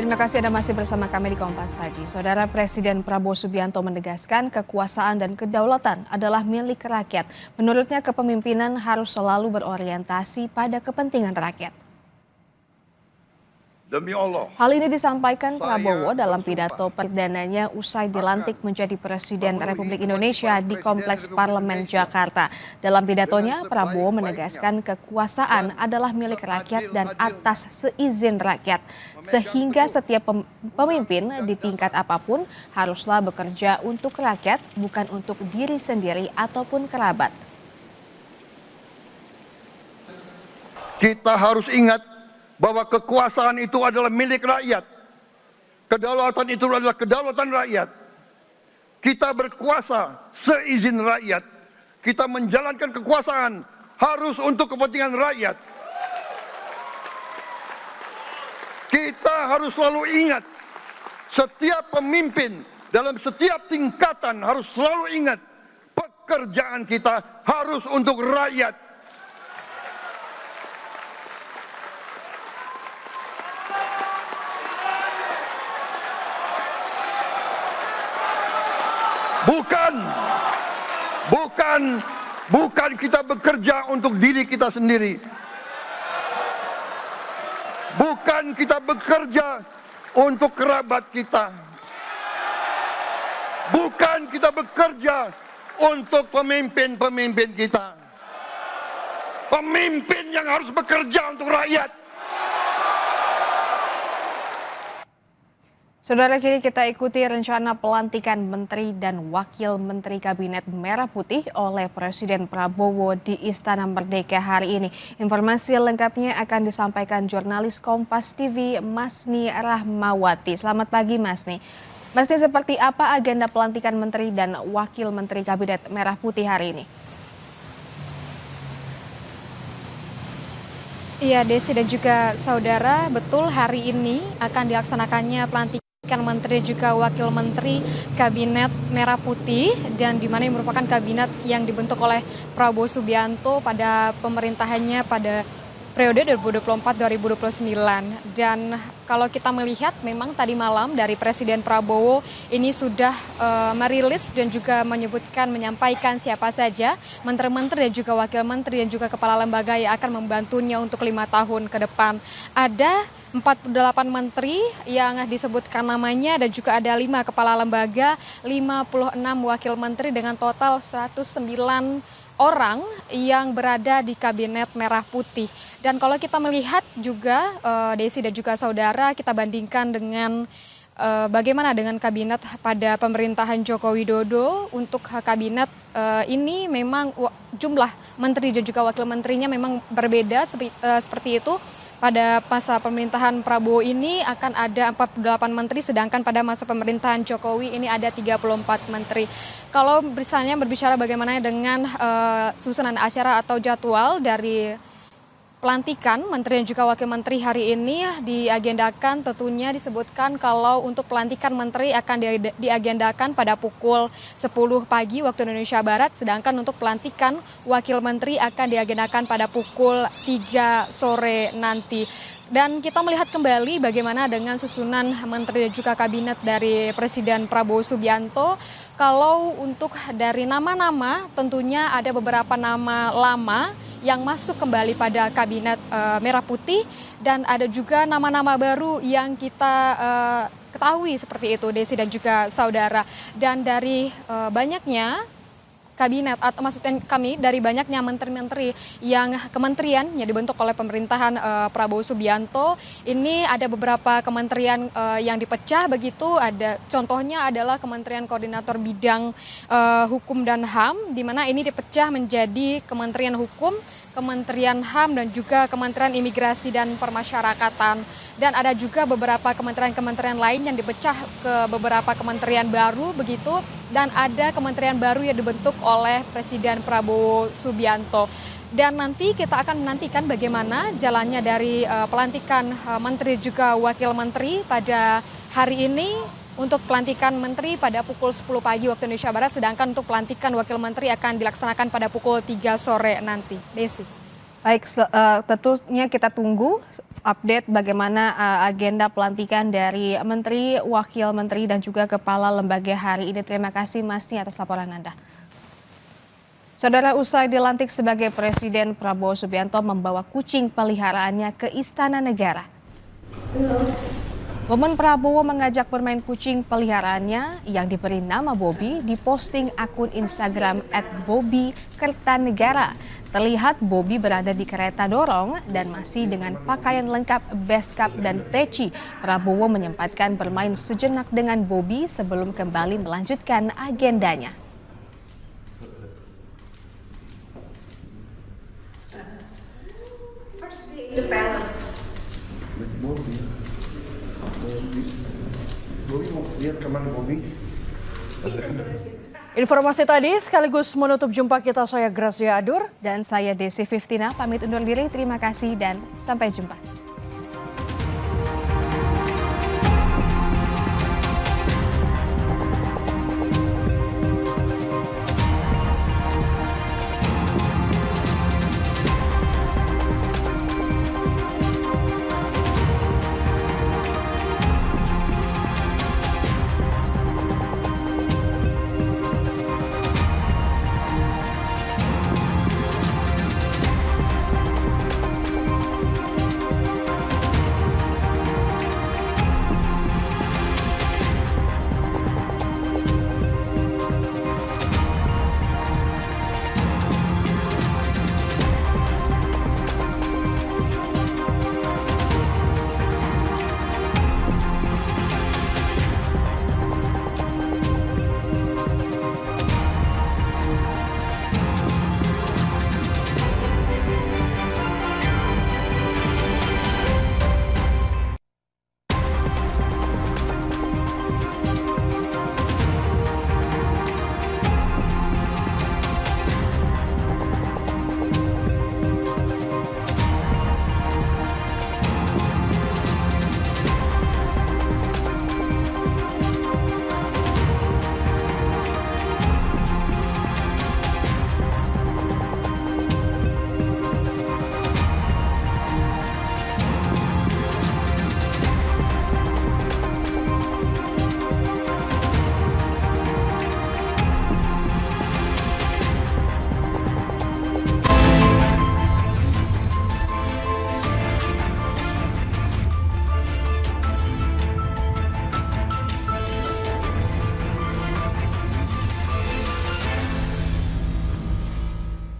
Terima kasih Anda masih bersama kami di Kompas Pagi. Saudara Presiden Prabowo Subianto menegaskan kekuasaan dan kedaulatan adalah milik rakyat. Menurutnya kepemimpinan harus selalu berorientasi pada kepentingan rakyat. Demi Allah. Hal ini disampaikan Prabowo dalam pidato perdananya usai dilantik menjadi Presiden Republik Indonesia di Kompleks Parlemen Jakarta. Dalam pidatonya, Prabowo menegaskan kekuasaan adalah milik rakyat dan atas seizin rakyat. Sehingga setiap pemimpin di tingkat apapun haruslah bekerja untuk rakyat, bukan untuk diri sendiri ataupun kerabat. Kita harus ingat bahwa kekuasaan itu adalah milik rakyat. Kedaulatan itu adalah kedaulatan rakyat. Kita berkuasa seizin rakyat. Kita menjalankan kekuasaan harus untuk kepentingan rakyat. Kita harus selalu ingat, setiap pemimpin dalam setiap tingkatan harus selalu ingat, pekerjaan kita harus untuk rakyat. Bukan kita bekerja untuk diri kita sendiri. Bukan kita bekerja untuk kerabat kita. Bukan kita bekerja untuk pemimpin-pemimpin kita. Pemimpin yang harus bekerja untuk rakyat. Saudara, kini kita ikuti rencana pelantikan Menteri dan Wakil Menteri Kabinet Merah Putih oleh Presiden Prabowo di Istana Merdeka hari ini. Informasi lengkapnya akan disampaikan jurnalis Kompas TV Masni Rahmawati. Selamat pagi Masni. Masni, seperti apa agenda pelantikan Menteri dan Wakil Menteri Kabinet Merah Putih hari ini? Iya, Desi dan juga saudara, betul hari ini akan dilaksanakannya pelantikan Menteri juga Wakil Menteri Kabinet Merah Putih, dan di mana merupakan kabinet yang dibentuk oleh Prabowo Subianto pada pemerintahannya pada periode 2024-2029. Dan kalau kita melihat memang tadi malam dari Presiden Prabowo ini sudah merilis dan juga menyampaikan siapa saja menteri-menteri dan juga wakil menteri dan juga kepala lembaga yang akan membantunya untuk 5 tahun ke depan. Ada 48 menteri yang disebutkan namanya dan juga ada 5 kepala lembaga, 56 wakil menteri dengan total 109 orang yang berada di Kabinet Merah Putih. Dan kalau kita melihat juga Desi dan juga saudara, kita bandingkan dengan bagaimana dengan kabinet pada pemerintahan Joko Widodo. Untuk kabinet ini memang jumlah menteri dan juga wakil menterinya memang berbeda seperti itu. Pada masa pemerintahan Prabowo ini akan ada 48 menteri, sedangkan pada masa pemerintahan Jokowi ini ada 34 menteri. Kalau misalnya berbicara bagaimana dengan susunan acara atau jadwal dari pelantikan menteri dan juga wakil menteri hari ini diagendakan, tentunya disebutkan kalau untuk pelantikan menteri akan diagendakan pada pukul 10 pagi waktu Indonesia Barat, sedangkan untuk pelantikan wakil menteri akan diagendakan pada pukul 3 sore nanti. Dan kita melihat kembali bagaimana dengan susunan menteri dan juga kabinet dari Presiden Prabowo Subianto. Kalau untuk dari nama-nama, tentunya ada beberapa nama lama yang masuk kembali pada Kabinet Merah Putih, dan ada juga nama-nama baru yang kita ketahui seperti itu, Desi dan juga saudara. Dan dari banyaknya kabinet, atau maksudnya kami dari banyaknya menteri-menteri yang kementerian yang dibentuk oleh pemerintahan Prabowo Subianto, ini ada beberapa kementerian yang dipecah begitu. Ada contohnya adalah Kementerian Koordinator Bidang Hukum dan HAM, di mana ini dipecah menjadi Kementerian Hukum, Kementerian HAM, dan juga Kementerian Imigrasi dan Permasyarakatan. Dan ada juga beberapa kementerian-kementerian lain yang dipecah ke beberapa kementerian baru begitu, dan ada kementerian baru yang dibentuk oleh Presiden Prabowo Subianto. Dan nanti kita akan menantikan bagaimana jalannya dari pelantikan menteri juga wakil menteri pada hari ini. Untuk pelantikan menteri pada pukul 10 pagi waktu Indonesia Barat, sedangkan untuk pelantikan wakil menteri akan dilaksanakan pada pukul 3 sore nanti. Desi. Baik, tentunya kita tunggu update bagaimana agenda pelantikan dari Menteri, Wakil Menteri, dan juga Kepala Lembaga hari ini. Terima kasih Mas Ni atas laporan Anda. Saudara, usai dilantik sebagai Presiden, Prabowo Subianto membawa kucing peliharaannya ke Istana Negara. Momen Prabowo mengajak bermain kucing peliharaannya yang diberi nama Bobby diposting akun Instagram @bobby_kertanegara. Terlihat Bobby berada di kereta dorong dan masih dengan pakaian lengkap beskap dan peci. Prabowo menyempatkan bermain sejenak dengan Bobby sebelum kembali melanjutkan agendanya. The palace. Bobby mau lihat kemana Bobby? Informasi tadi sekaligus menutup jumpa kita. Saya Gracia Adur. Dan saya Desi Fiftina pamit undur diri. Terima kasih dan sampai jumpa.